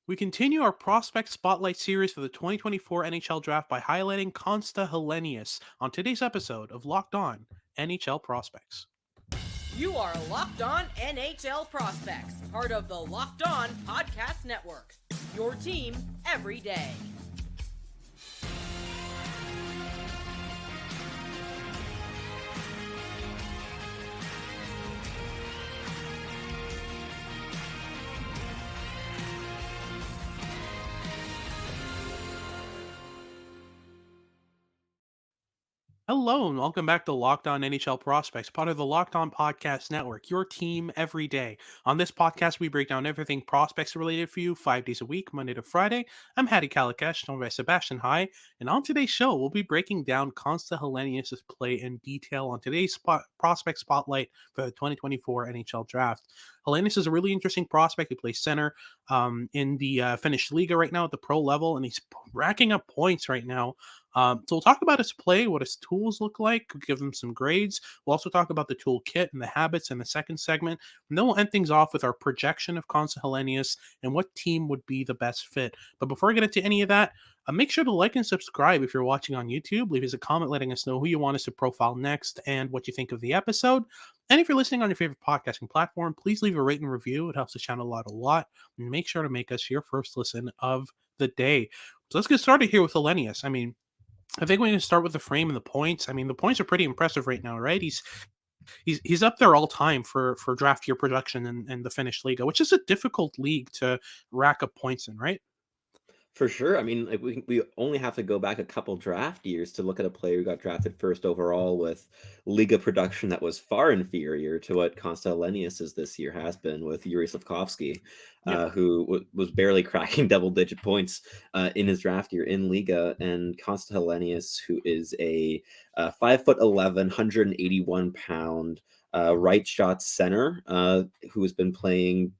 We continue our prospect spotlight series for the 2024 NHL draft by highlighting Konsta Helenius on today's episode of Locked On NHL Prospects. You are Locked On NHL Prospects, part of the Locked On Podcast Network. Your team every day. Hello and welcome back to Locked On NHL Prospects, part of the Locked On Podcast Network, your team every day. On this podcast, we break down everything prospects related for you 5 days a week, Monday to Friday. I'm Hattie Kalakash, joined by Sebastian High, and on today's show, we'll be breaking down Konsta Helenius' play in detail on today's prospect spotlight for the 2024 NHL Draft. Helenius is a really interesting prospect. He plays center in the Finnish Liiga right now at the pro level, and he's racking up points right now. So we'll talk about his play, what his tools look like, we'll give him some grades. We'll also talk about the toolkit and the habits in the second segment. And then we'll end things off with our projection of Konsta Helenius and what team would be the best fit. But before I get into any of that, make sure to like and subscribe if you're watching on YouTube. Leave us a comment letting us know who you want us to profile next and what you think of the episode. And if you're listening on your favorite podcasting platform, please leave a rate and review. It helps the channel out a lot. And make sure to make us your first listen of the day. So let's get started here with Helenius. I think we can start with the frame and the points. The points are pretty impressive right now, right? He's up there all time for draft year production in the Finnish Liga, which is a difficult league to rack up points in, right? For sure. Like we only have to go back a couple draft years to look at a player who got drafted first overall with Liga production that was far inferior to what Konsta Helenius' this year has been with Yuri Slafkovsky, Yeah. who was barely cracking double-digit points in his draft year in Liga, and Konsta Helenius, who is a 5'11", 181-pound right shot center who has been playing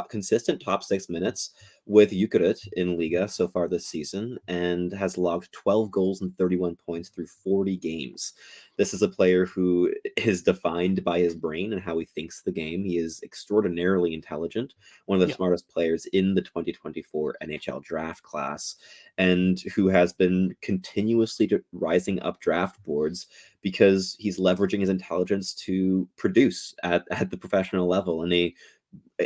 consistent top 6 minutes with Jukurit in Liga so far this season and has logged 12 goals and 31 points through 40 games. This is a player who is defined by his brain and how he thinks the game. He is extraordinarily intelligent, one of the Yeah. smartest players in the 2024 NHL draft class, and who has been continuously rising up draft boards because he's leveraging his intelligence to produce at the professional level. And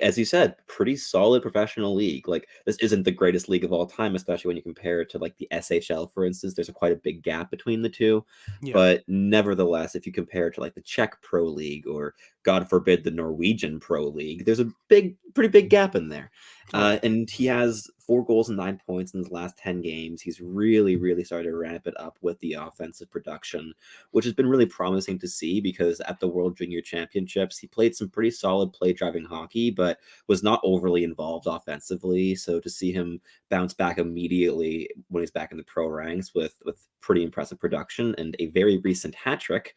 as you said, pretty solid professional league. Like, this isn't the greatest league of all time, especially when you compare it to like the SHL, for instance. There's quite a big gap between the two. Yeah. But nevertheless, if you compare it to like the Czech Pro League or, God forbid, the Norwegian Pro League, there's a pretty big gap in there. Oh yeah. And he has 4 goals and 9 points in his last 10 games. He's really started to ramp it up with the offensive production, which has been really promising to see because at the World Junior Championships, he played some pretty solid play-driving hockey, but was not overly involved offensively. So to see him bounce back immediately when he's back in the pro ranks with pretty impressive production and a very recent hat trick,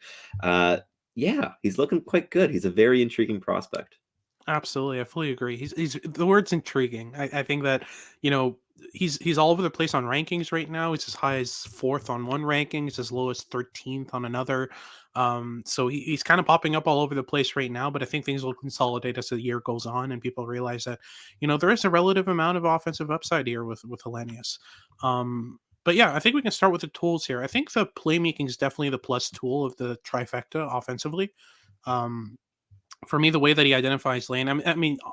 yeah, he's looking quite good. He's a very intriguing prospect. Absolutely, I fully agree. He's the word's intriguing. I think that you know he's all over the place on rankings right now. He's as high as fourth on one ranking. He's as low as 13th on another. So he's kind of popping up all over the place right now. But I think things will consolidate as the year goes on, and people realize that there is a relative amount of offensive upside here with Hellenius. But yeah, I think we can start with the tools here. I think the playmaking is definitely the plus tool of the trifecta offensively. Um, for me, the way that he identifies lane,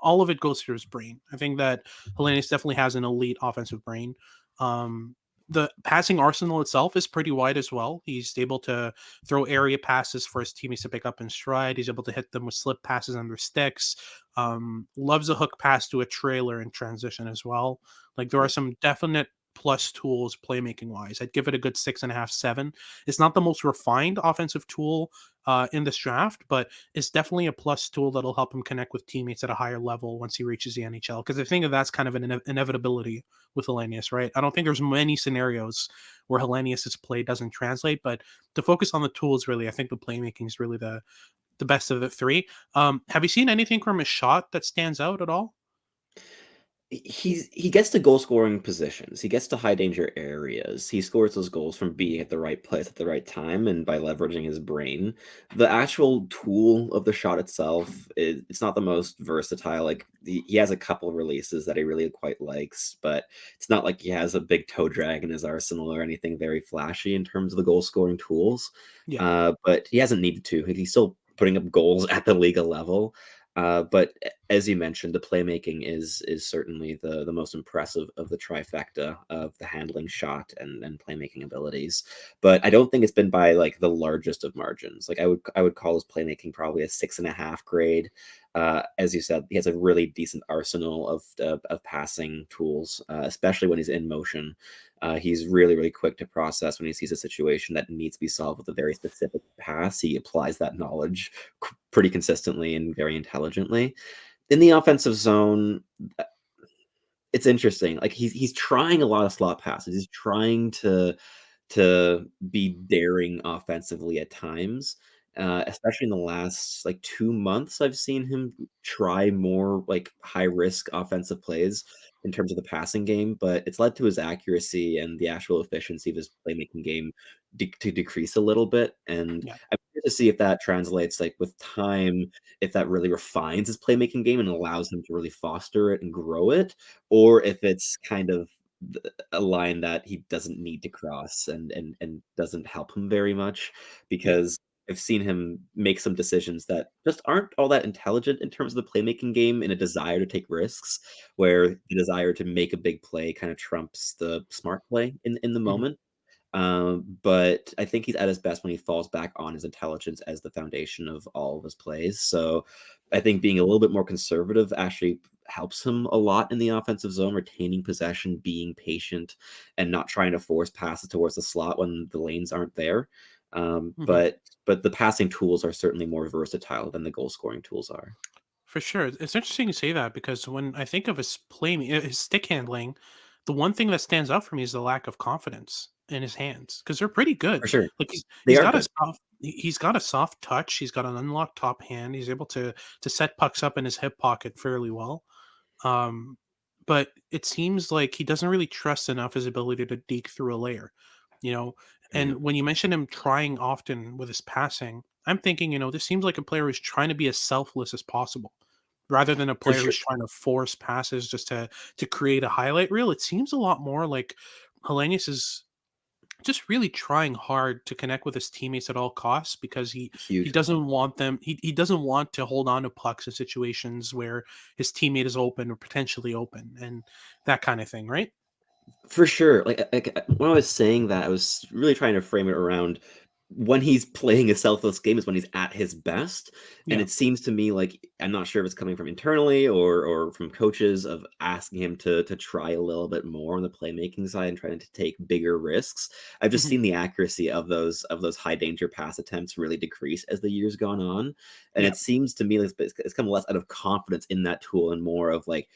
all of it goes through his brain. I think that Helenius definitely has an elite offensive brain. The passing arsenal itself is pretty wide as well. He's able to throw area passes for his teammates to pick up in stride. He's able to hit them with slip passes under sticks. Loves a hook pass to a trailer in transition as well. Like, there are some definite plus tools playmaking wise. I'd give it a good 6.5, 7. It's not the most refined offensive tool in this draft, but it's definitely a plus tool that'll help him connect with teammates at a higher level once he reaches the NHL. Because I think that's kind of an inevitability with Helenius, right? I don't think there's many scenarios where Helenius's play doesn't translate, but to focus on the tools, really, I think the playmaking is really the best of the three. Have you seen anything from his shot that stands out at all? he gets to goal scoring positions. He gets to high danger areas. He scores those goals from being at the right place at the right time and by leveraging his brain. The actual tool of the shot itself, it's not the most versatile. Like he has a couple of releases that he really quite likes, but it's not like he has a big toe drag in his arsenal or anything very flashy in terms of the goal scoring tools. Yeah. But he hasn't needed to. He's still putting up goals at the Liiga level. But as you mentioned, the playmaking is certainly the most impressive of the trifecta of the handling, shot, and playmaking abilities. But I don't think it's been by like the largest of margins. Like I would call his playmaking probably a 6.5 grade. As you said, he has a really decent arsenal of passing tools, especially when he's in motion. He's really quick to process when he sees a situation that needs to be solved with a very specific pass. He applies that knowledge pretty consistently and very intelligently. In the offensive zone, it's interesting. Like he's trying a lot of slot passes. He's trying to be daring offensively at times. Especially in the last like 2 months, I've seen him try more like high risk offensive plays in terms of the passing game, but it's led to his accuracy and the actual efficiency of his playmaking game to decrease a little bit. And Yeah. I'm curious to see if that translates like with time, if that really refines his playmaking game and allows him to really foster it and grow it, or if it's kind of a line that he doesn't need to cross and doesn't help him very much Yeah. because I've seen him make some decisions that just aren't all that intelligent in terms of the playmaking game in a desire to take risks, where the desire to make a big play kind of trumps the smart play in the Mhm. moment. But I think he's at his best when he falls back on his intelligence as the foundation of all of his plays. So I think being a little bit more conservative actually helps him a lot in the offensive zone, retaining possession, being patient, and not trying to force passes towards the slot when the lanes aren't there. Um, Mhm. but but the passing tools are certainly more versatile than the goal scoring tools are. For sure. It's interesting you say that because when I think of his stick handling, the one thing that stands out for me is the lack of confidence in his hands because they're pretty For good. sure. Like They he's are got a good. soft he's got a soft touch. He's got an unlocked top hand. He's able to set pucks up in his hip pocket fairly well. Um, but it seems like he doesn't really trust enough his ability to deke through a layer, you know. Yeah. And when you mention him trying often with his passing, I'm thinking, this seems like a player who's trying to be as selfless as possible, rather than a For player sure. who's trying to force passes just to create a highlight reel. It seems a lot more like Helenius is just really trying hard to connect with his teammates at all costs because he Huge. doesn't want them he doesn't want to hold on to pucks in situations where his teammate is open or potentially open and that kind of thing, right? For sure. When I was saying that, I was really trying to frame it around when he's playing a selfless game is when he's at his best. And Yeah. it seems to me like I'm not sure if it's coming from internally or from coaches of asking him to try a little bit more on the playmaking side and trying to take bigger risks. I've just Mhm. seen the accuracy of those high danger pass attempts really decrease as the years gone on. And Yeah. it seems to me like it's come less out of confidence in that tool and more of like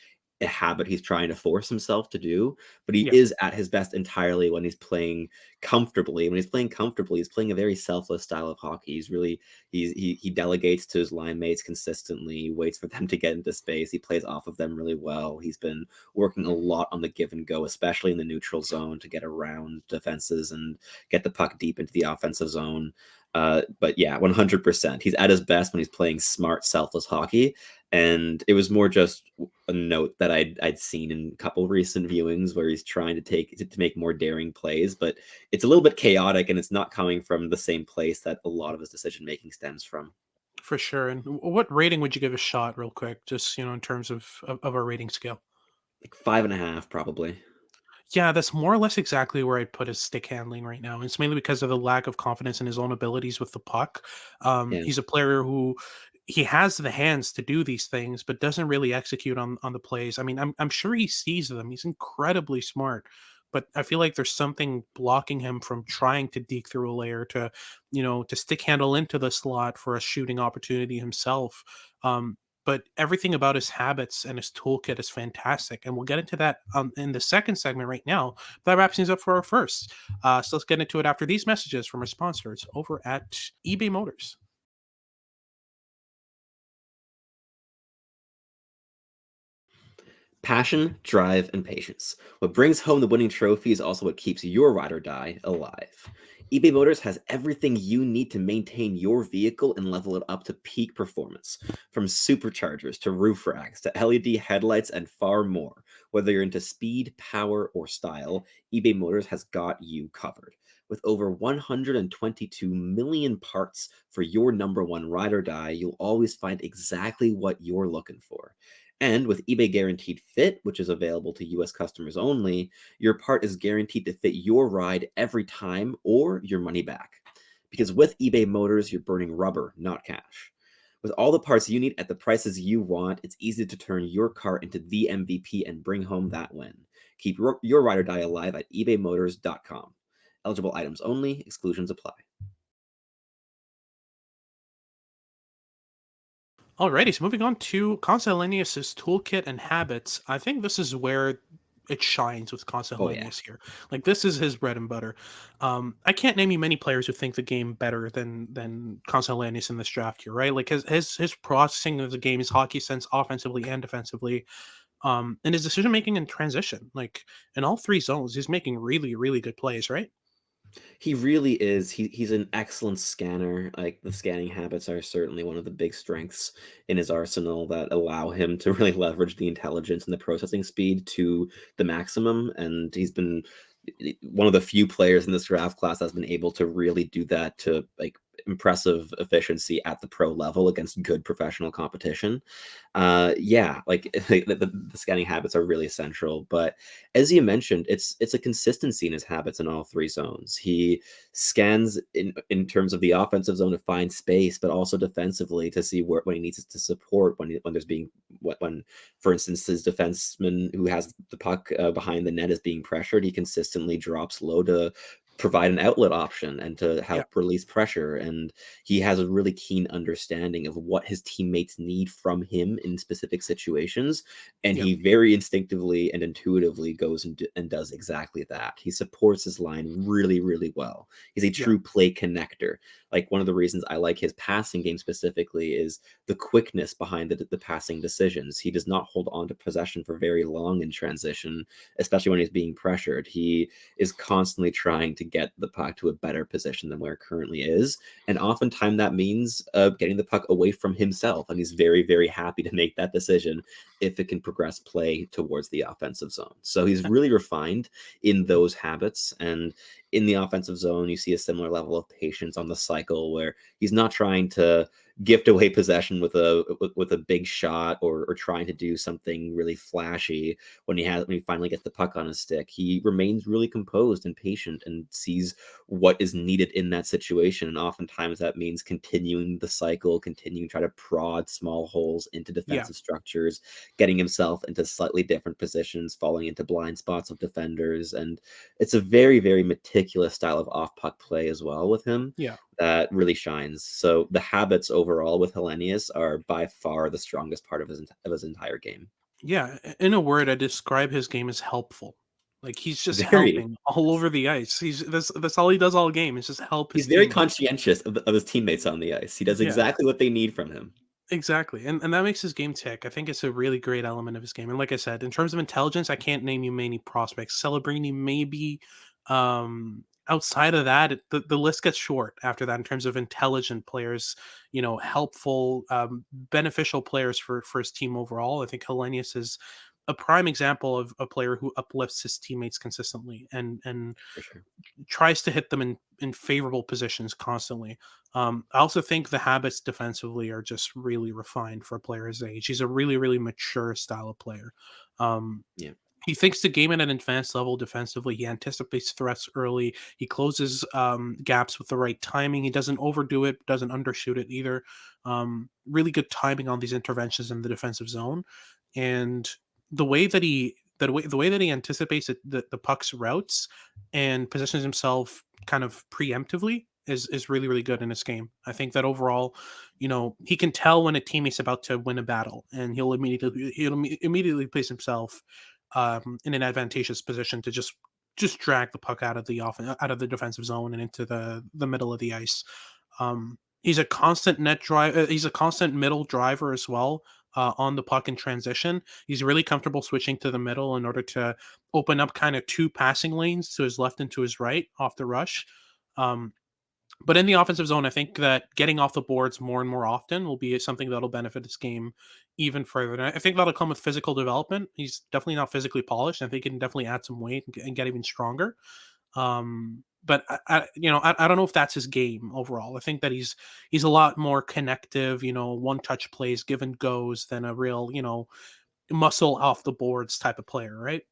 a habit he's trying to force himself to do, but he Yeah. is at his best entirely when he's playing comfortably. When he's playing comfortably, he's playing a very selfless style of hockey. He delegates to his line mates consistently, he waits for them to get into space. He plays off of them really well. He's been working a lot on the give and go, especially in the neutral zone to get around defenses and get the puck deep into the offensive zone. But yeah, 100%. He's at his best when he's playing smart, selfless hockey. And it was more just a note that I'd seen in a couple recent viewings where he's trying to make more daring plays, but it's a little bit chaotic and it's not coming from the same place that a lot of his decision making stems from. For sure. And what rating would you give a shot real quick, just in terms of our rating scale? Like 5.5, probably. Yeah, that's more or less exactly where I'd put his stick handling right now. It's mainly because of the lack of confidence in his own abilities with the puck. Yeah, He's a player who he has the hands to do these things, but doesn't really execute on the plays. I mean, I'm sure he sees them. He's incredibly smart, but I feel like there's something blocking him from trying to deke through a layer to stick handle into the slot for a shooting opportunity himself. But everything about his habits and his toolkit is fantastic. And we'll get into that in the second segment right now. That wraps things up for our first. So let's get into it after these messages from our sponsors over at eBay Motors. Passion, drive, and patience. What brings home the winning trophy is also what keeps your ride or die alive. eBay Motors has everything you need to maintain your vehicle and level it up to peak performance. From superchargers to roof racks to LED headlights and far more. Whether you're into speed, power, or style, eBay Motors has got you covered. With over 122 million parts for your number one ride or die, you'll always find exactly what you're looking for. And with eBay Guaranteed Fit, which is available to US customers only, your part is guaranteed to fit your ride every time or your money back. Because with eBay Motors, you're burning rubber, not cash. With all the parts you need at the prices you want, it's easy to turn your car into the MVP and bring home that win. Keep your ride or die alive at ebaymotors.com. Eligible items only, exclusions apply. Alrighty, so moving on to Konsta Helenius' toolkit and habits. I think this is where it shines with Konsta Oh, yeah. Helenius here. Like this is his bread and butter. I can't name you many players who think the game better than Konsta Helenius in this draft here, right? Like his processing of the game, his hockey sense, offensively and defensively, and his decision making in transition. Like in all three zones, he's making really, really good plays, right? He really is. He's an excellent scanner. Like the scanning habits are certainly one of the big strengths in his arsenal that allow him to really leverage the intelligence and the processing speed to the maximum. And he's been one of the few players in this draft class that's been able to really do that to like impressive efficiency at the pro level against good professional competition. Yeah, like the scanning habits are really central. But as you mentioned, it's a consistency in his habits in all three zones. He scans in terms of the offensive zone to find space, but also defensively to see where when he needs to support when there's being when, for instance, his defenseman who has the puck behind the net is being pressured, he consistently drops low to provide an outlet option and to Yeah, help release pressure. And he has a really keen understanding of what his teammates need from him in specific situations. And yeah, he very instinctively and intuitively goes and does exactly that. He supports his line really, really well. He's a yeah, true play connector. Like one of the reasons I like his passing game specifically is the quickness behind the passing decisions. He does not hold on to possession for very long in transition, especially when he's being pressured. He is constantly trying to get the puck to a better position than where it currently is. And oftentimes that means getting the puck away from himself. And he's very, very happy to make that decision if it can progress play towards the offensive zone. So he's really refined in those habits. And in the offensive zone, you see a similar level of patience on the cycle where he's not trying to gift away possession with a big shot or trying to do something really flashy when he finally gets the puck on his stick. He remains really composed and patient and sees what is needed in that situation. And oftentimes that means continuing the cycle, continuing to try to prod small holes into yeah, defensive structures, getting himself into slightly different positions, falling into blind spots of defenders. And it's a very, very meticulous style of off puck play as well with him yeah. that really shines. So the habits overall with Helenius are by far the strongest part of his entire game. Yeah, in a word, I describe his game as helpful. Like he's just Very. helping all over the ice. That's all he does all game is just help his He's very teammates. conscientious of his teammates on the ice. He does Yeah, exactly what they need from him. exactly. And that makes his game tick. I think it's a really great element of his game. And like I said, in terms of intelligence, I can't name you many prospects. Celebrini maybe outside of that, the list gets short after that in terms of intelligent players, helpful, beneficial players for his team overall. I think Helenius is a prime example of a player who uplifts his teammates consistently and For sure. tries to hit them in favorable positions constantly. I also think the habits defensively are just really refined for a player his age. He's a really, really mature style of player. Um, Yeah, he thinks the game at an advanced level defensively. He anticipates threats early. He closes gaps with the right timing. He doesn't overdo it, doesn't undershoot it either. Really good timing on these interventions in the defensive zone, and the way that he anticipates the puck's routes and positions himself kind of preemptively is really, really good in this game. I think that overall, he can tell when a teammate's about to win a battle, and he'll immediately place himself in an advantageous position to just drag the puck out of the defensive zone and into the middle of the ice. He's a constant net drive. He's a constant middle driver as well. on the puck in transition. He's really comfortable switching to the middle in order to open up kind of two passing lanes to his left and to his right off the rush. Um, but in the offensive zone, I think that getting off the boards more and more often will be something that'll benefit his game even further. And I think that'll come with physical development. He's definitely not physically polished. I think he can definitely add some weight and get even stronger. But I don't know if that's his game overall. I think that he's a lot more connective, one touch plays, give and goes than a real, muscle off the boards type of player, right?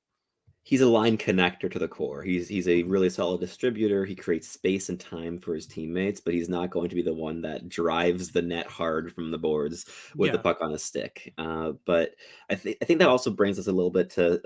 He's a line connector to the core. He's a really solid distributor. He creates space and time for his teammates, but he's not going to be the one that drives the net hard from the boards with the Yeah. puck on a stick. But I think that also brings us a little bit to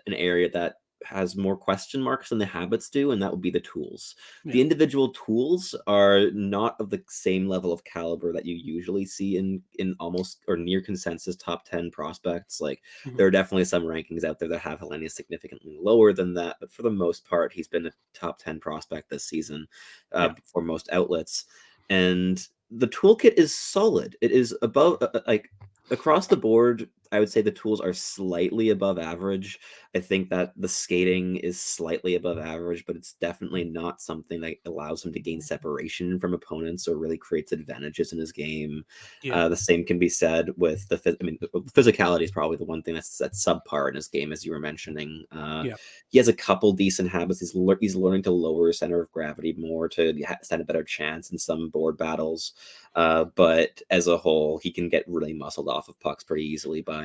an area that has more question marks than the habits do, and that would be the tools. The Yeah. individual tools are not of the same level of caliber that you usually see in almost or near consensus top 10 prospects. Like Mhm. there are definitely some rankings out there that have Helenius significantly lower than that, but for the most part, he's been a top 10 prospect this season Yeah. for most outlets. And the toolkit is solid. It is above, like across the board. I would say the tools are slightly above average. I think that the skating is slightly above average, but it's definitely not something that allows him to gain separation from opponents or really creates advantages in his game. Yeah. The same can be said with the physicality is probably the one thing that's subpar in his game, as you were mentioning. Yeah. He has a couple decent habits. He's learning to lower his center of gravity more to stand a better chance in some board battles. But as a whole, he can get really muscled off of pucks pretty easily by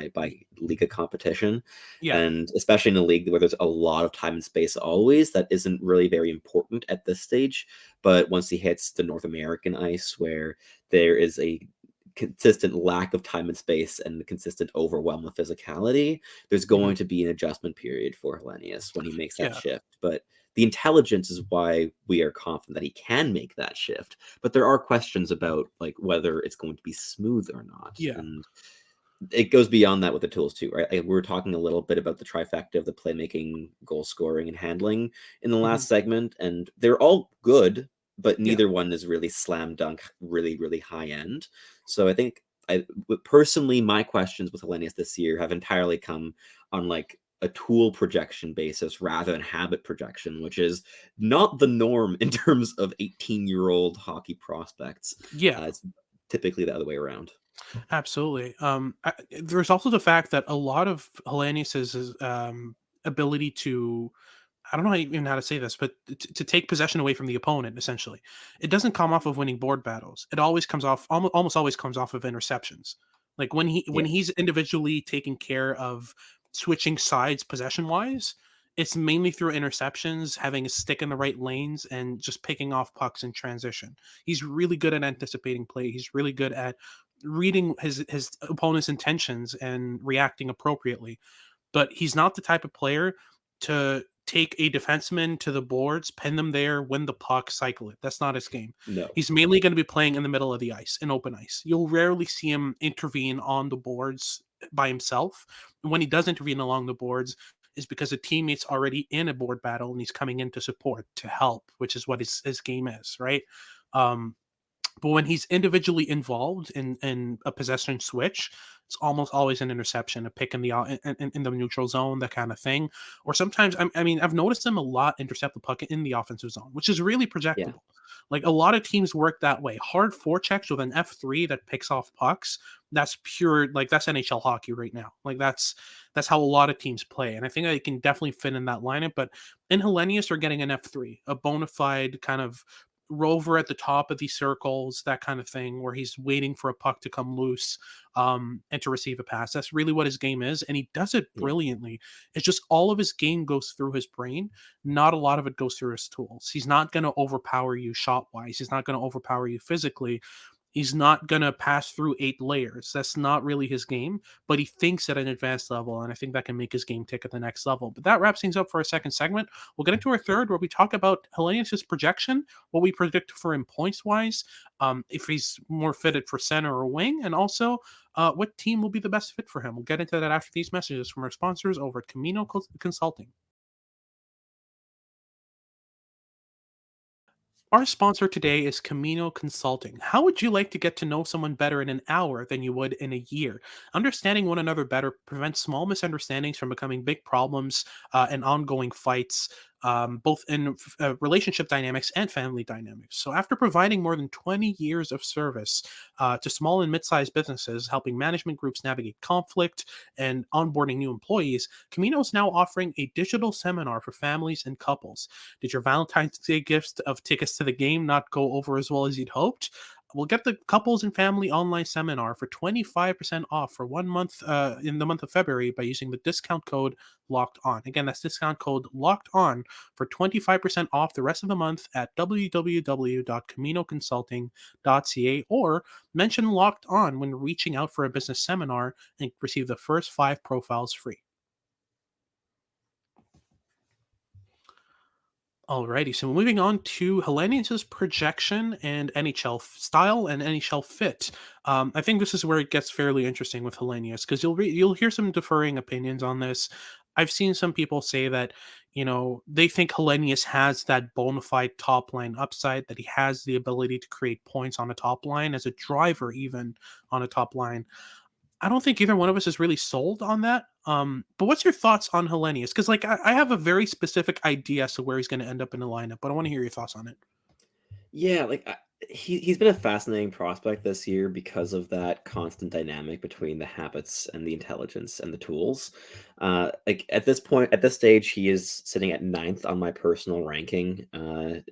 Liiga competition, Yeah. and especially in a league where there's a lot of time and space always, that isn't really very important at this stage. But once he hits the North American ice, where there is a consistent lack of time and space and the consistent overwhelm of physicality, there's Mhm. going to be an adjustment period for Helenius when he makes that Yeah. shift. But the intelligence is why we are confident that he can make that shift. But there are questions about like whether it's going to be smooth or not. Yeah. And it goes beyond that with the tools too, right? Like, we were talking a little bit about the trifecta of the playmaking, goal scoring, and handling in the Mhm. last segment, and they're all good, but Yeah. neither one is really slam dunk, really, really high end. So I think personally, my questions with Helenius this year have entirely come on like a tool projection basis rather than habit projection, which is not the norm in terms of 18-year-old hockey prospects. Yeah. It's typically the other way around. Absolutely. There's also the fact that a lot of Hellenius's ability to, I don't know even how to say this, but to take possession away from the opponent, essentially, it doesn't come off of winning board battles. It always comes off, almost always comes off of interceptions. Like when Yeah. he's individually taking care of switching sides possession wise, it's mainly through interceptions, having a stick in the right lanes, and just picking off pucks in transition. He's really good at anticipating play. He's really good at reading his opponent's intentions and reacting appropriately, but he's not the type of player to take a defenseman to the boards, pin them there, win the puck, cycle it. That's not his game. No. He's mainly going to be playing in the middle of the ice, in open ice. You'll rarely see him intervene on the boards by himself. And when he does intervene along the boards, is because a teammate's already in a board battle and he's coming in to support, to help, which is what his game is, right? Um, but when he's individually involved in a possession switch, it's almost always an interception, a pick in the in the neutral zone, that kind of thing. Or sometimes, I mean, I've noticed him a lot intercept the puck in the offensive zone, which is really Yeah. projectable. Like a lot of teams work that way. Hard forechecks with an F3 that picks off pucks. That's pure, like that's NHL hockey right now. Like that's how a lot of teams play, and I think I can definitely fit in that lineup. But in Helenius, we're getting an F3, a bona fide kind of rover at the top of these circles, that kind of thing, where he's waiting for a puck to come loose, and to receive a pass. That's really what his game is, and he does it Yeah. brilliantly. It's just all of his game goes through his brain. Not a lot of it goes through his tools. He's not going to overpower you shot wise. He's not going to overpower you physically. He's not going to pass through 8 layers. That's not really his game, but he thinks at an advanced level, and I think that can make his game tick at the next level. But that wraps things up for our second segment. We'll get into our third, where we talk about Hellenius' projection, what we predict for him points wise, if he's more fitted for center or wing, and also what team will be the best fit for him. We'll get into that after these messages from our sponsors over at Camino Consulting. Our sponsor today is Camino Consulting. How would you like to get to know someone better in an hour than you would in a year? Understanding one another better prevents small misunderstandings from becoming big problems and ongoing fights, both in relationship dynamics and family dynamics. So, after providing more than 20 years of service to small and mid sized businesses, helping management groups navigate conflict and onboarding new employees, Camino is now offering a digital seminar for families and couples. Did your Valentine's Day gift of tickets to the game not go over as well as you'd hoped? We'll get the couples and family online seminar for 25% off for 1 month in the month of February by using the discount code locked on. Again, that's discount code locked on for 25% off the rest of the month at www.caminoconsulting.ca, or mention locked on when reaching out for a business seminar and receive the first 5 profiles free. Alrighty, so moving on to Helenius' projection and NHL style and NHL fit. I think this is where it gets fairly interesting with Helenius, because you'll hear some differing opinions on this. I've seen some people say that they think Helenius has that bona fide top line upside, that he has the ability to create points on a top line as a driver, even on a top line. I don't think either one of us is really sold on that. But what's your thoughts on Helenius? Because I have a very specific idea as to where he's going to end up in the lineup, but I want to hear your thoughts on it. Yeah, he's been a fascinating prospect this year because of that constant dynamic between the habits and the intelligence and the tools. Like at this point, at this stage, he is sitting at ninth on my personal ranking,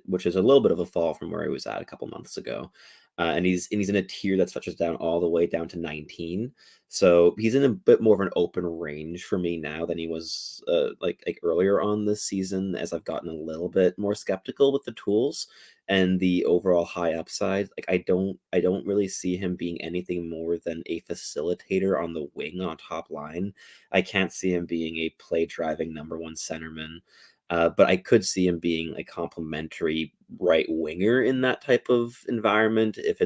which is a little bit of a fall from where he was at a couple months ago. And he's in a tier that stretches down all the way down to 19. So he's in a bit more of an open range for me now than he was like earlier on this season, as I've gotten a little bit more skeptical with the tools and the overall high upside. Like I don't really see him being anything more than a facilitator on the wing on top line. I can't see him being a play driving number one centerman. But I could see him being a complementary right winger in that type of environment. It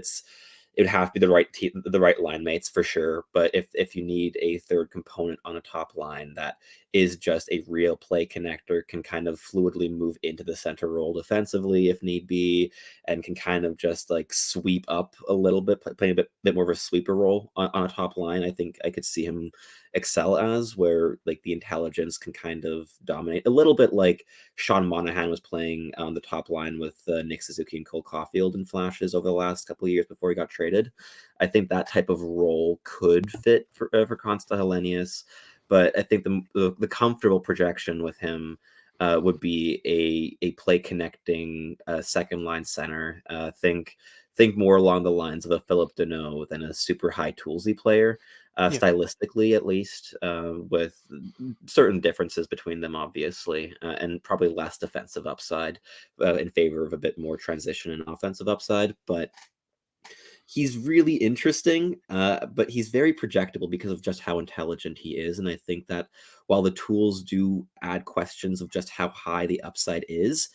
would have to be the right team, the right line mates for sure. But if you need a third component on a top line that is just a real play connector, can kind of fluidly move into the center role defensively if need be, and can kind of just like sweep up a little bit, playing a bit more of a sweeper role on a top line, I think I could see him excel as, where like the intelligence can kind of dominate a little bit like Sean Monahan was playing on the top line with Nick Suzuki and Cole Caulfield in flashes over the last couple of years before he got traded. I think that type of role could fit for Konsta Helenius, but I think the comfortable projection with him would be a play connecting second line center. Think more along the lines of a Philip Deneau than a super high toolsy player, Yeah. stylistically at least, with certain differences between them, obviously, and probably less defensive upside in favor of a bit more transition and offensive upside. But he's really interesting, but he's very projectable because of just how intelligent he is. And I think that while the tools do add questions of just how high the upside is,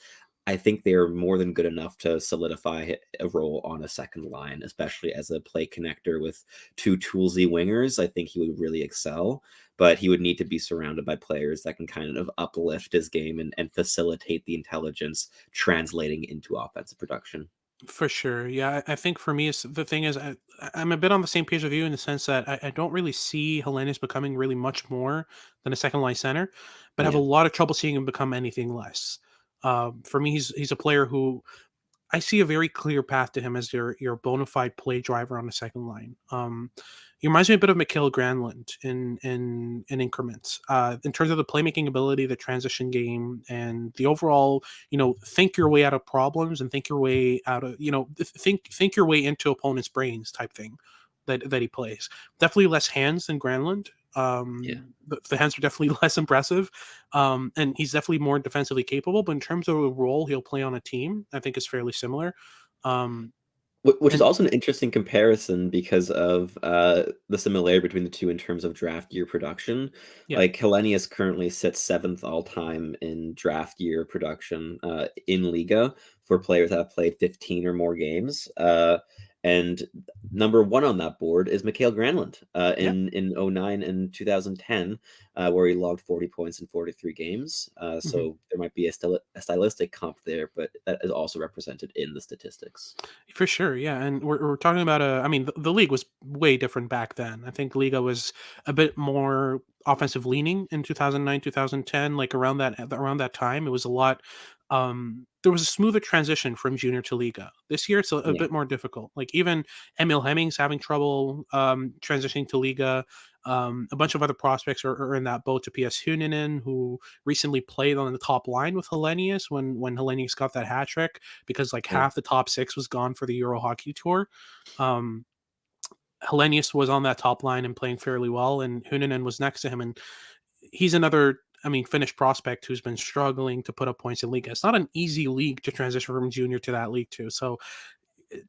I think they're more than good enough to solidify a role on a second line, especially as a play connector with two toolsy wingers. I think he would really excel, but he would need to be surrounded by players that can kind of uplift his game and facilitate the intelligence translating into offensive production. For sure. Yeah, I think for me, the thing is, I'm a bit on the same page with you in the sense that I don't really see Helenius becoming really much more than a second line center, but have a Yeah. lot of trouble seeing him become anything less. For me, he's a player who I see a very clear path to him as your bona fide play driver on the second line. He reminds me a bit of Mikhail Granlund in increments. In terms of the playmaking ability, the transition game, and the overall, think your way out of problems and think your way out of, think your way into opponents' brains type thing that he plays. Definitely less hands than Granlund. Yeah. The hands are definitely less impressive, and he's definitely more defensively capable. But in terms of a role he'll play on a team, I think is fairly similar. Um, Which is and also an interesting comparison because of the similarity between the two in terms of draft year production. yeah, Like Helenius currently sits seventh all time in draft year production in Liiga for players that have played 15 or more games. And number one on that board is Mikael Granlund Yeah. in 09 and 2010, where he logged 40 points in 43 games. Mhm. So there might be a stylistic comp there, but that is also represented in the statistics. For sure, yeah, and we're talking about I mean, the league was way different back then. I think Liga was a bit more offensive leaning in 2009, 2010, like around that time. It was a lot. There was a smoother transition from junior to Liga. This year, it's a Yeah. bit more difficult. Like even Emil Hemming's having trouble transitioning to Liga. A bunch of other prospects are in that boat to PS Huninen, who recently played on the top line with Helenius when Helenius got that hat trick because like Yeah. half the top six was gone for the Euro Hockey Tour. Um, Helenius was on that top line and playing fairly well, and Huninen was next to him, and he's another. I mean, Finnish prospect who's been struggling to put up points in Liga. It's not an easy league to transition from junior to that league too. So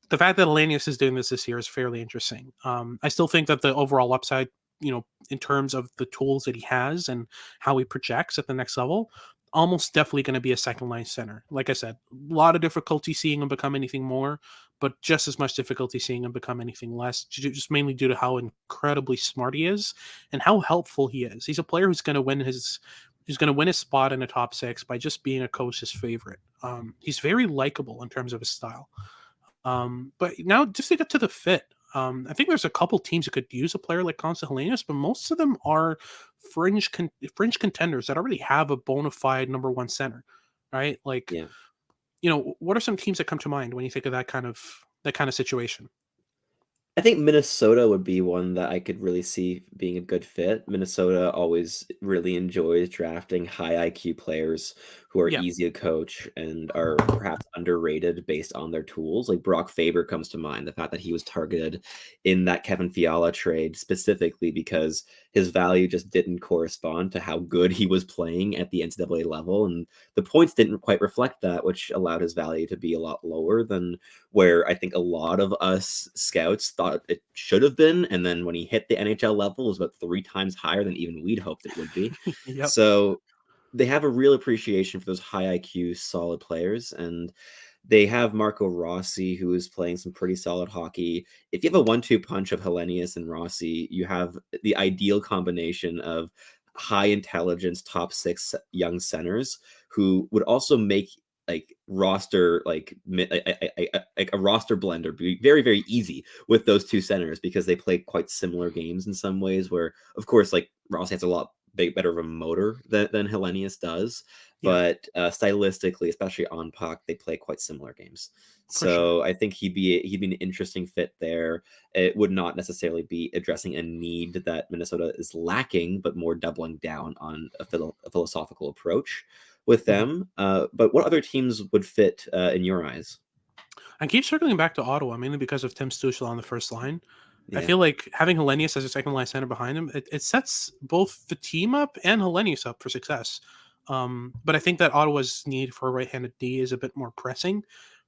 the fact that Elenius is doing this year is fairly interesting. I still think that the overall upside, in terms of the tools that he has and how he projects at the next level, almost definitely going to be a second line center. Like I said, a lot of difficulty seeing him become anything more, but just as much difficulty seeing him become anything less, just mainly due to how incredibly smart he is and how helpful he is. He's a player who's going to win his spot in the top six by just being a coach's favorite. He's very likable in terms of his style. But now just to get to the fit, I think there's a couple teams that could use a player like Konsta Helenius, but most of them are fringe contenders that already have a bona fide number one center, right? Like, Yeah. what are some teams that come to mind when you think of that kind of situation? I think Minnesota would be one that I could really see being a good fit. Minnesota always really enjoys drafting high IQ players who are Yeah. easy to coach and are perhaps underrated based on their tools. Like Brock Faber comes to mind, the fact that he was targeted in that Kevin Fiala trade specifically because his value just didn't correspond to how good he was playing at the NCAA level. And the points didn't quite reflect that, which allowed his value to be a lot lower than where I think a lot of us scouts thought it should have been. And then when he hit the NHL level, it was about 3 times higher than even we'd hoped it would be. Yep. So they have a real appreciation for those high IQ, solid players. And they have Marco Rossi, who is playing some pretty solid hockey. If you have a 1-2 punch of Helenius and Rossi, you have the ideal combination of high intelligence, top six young centers who would also make like roster like a roster blender be very very easy with those two centers because they play quite similar games in some ways where of course like Rossi has a lot better of a motor than Helenius does, Yeah, but stylistically, especially on puck, they play quite similar games. for sure. So I think he'd be an interesting fit there. It would not necessarily be addressing a need that Minnesota is lacking, but more doubling down on a philosophical approach with Mhm. them. But what other teams would fit in your eyes? I keep circling back to Ottawa mainly because of Tim Stützle on the first line. I Yeah, feel like having Helenius as a second line center behind him, it sets both the team up and Helenius up for success. But I think that Ottawa's need for a right-handed D is a bit more pressing.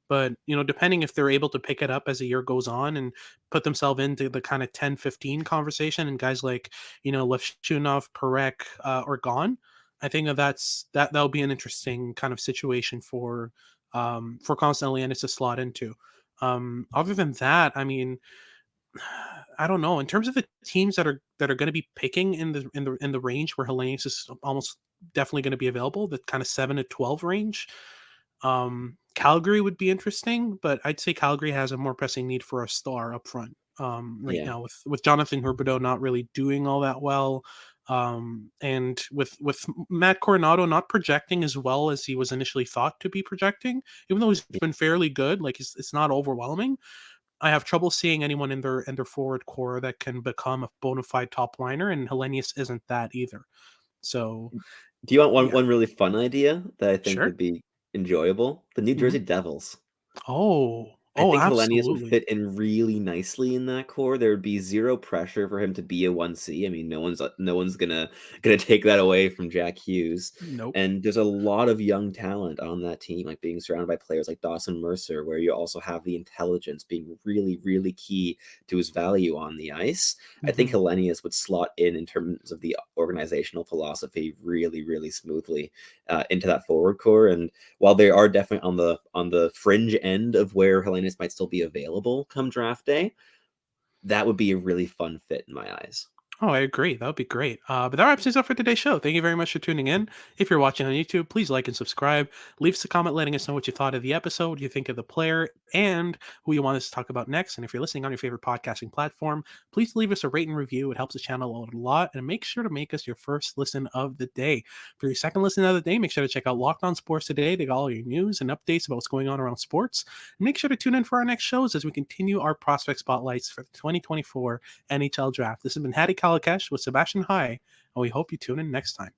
But depending if they're able to pick it up as the year goes on and put themselves into the kind of 10-15 conversation, and guys like Levshunov, Perek, are gone, I think that'll be an interesting kind of situation for Constantly and to slot into. Other than that, I mean, I don't know. In terms of the teams that are going to be picking in the range where Hellenius is almost definitely going to be available, the kind of 7 to 12 range. Calgary would be interesting, but I'd say Calgary has a more pressing need for a star up front. Right yeah. now with Jonathan Huberdeau not really doing all that well, and with Matt Coronado not projecting as well as he was initially thought to be projecting, even though he's been fairly good, like it's not overwhelming. I have trouble seeing anyone in their forward core that can become a bona fide top liner, and Hellenius isn't that either. So Do you want one yeah, one really fun idea that I think sure. would be enjoyable? The New Hmm. Jersey Devils. I Oh, think Helenius would absolutely. fit in really nicely in that core. There would be zero pressure for him to be a 1C. I mean, no one's gonna take that away from Jack Hughes. Nope. And there's a lot of young talent on that team, like being surrounded by players like Dawson Mercer, where you also have the intelligence being really, really key to his value on the ice. I think Hmm. Helenius would slot in terms of the organizational philosophy really, really smoothly into that forward core. And while they are definitely on the fringe end of where Helenius Helenius might still be available come draft day, that would be a really fun fit in my eyes. Oh, I agree. That would be great. But that wraps things up for today's show. Thank you very much for tuning in. If you're watching on YouTube, please like and subscribe. Leave us a comment letting us know what you thought of the episode, what you think of the player, and who you want us to talk about next. And if you're listening on your favorite podcasting platform, please leave us a rate and review. It helps the channel out a lot. And make sure to make us your first listen of the day. For your second listen of the day, make sure to check out Locked On Sports Today. They got all your news and updates about what's going on around sports. And make sure to tune in for our next shows as we continue our prospect spotlights for the 2024 NHL Draft. This has been Hattie Kalakash with Sebastian High, and we hope you tune in next time.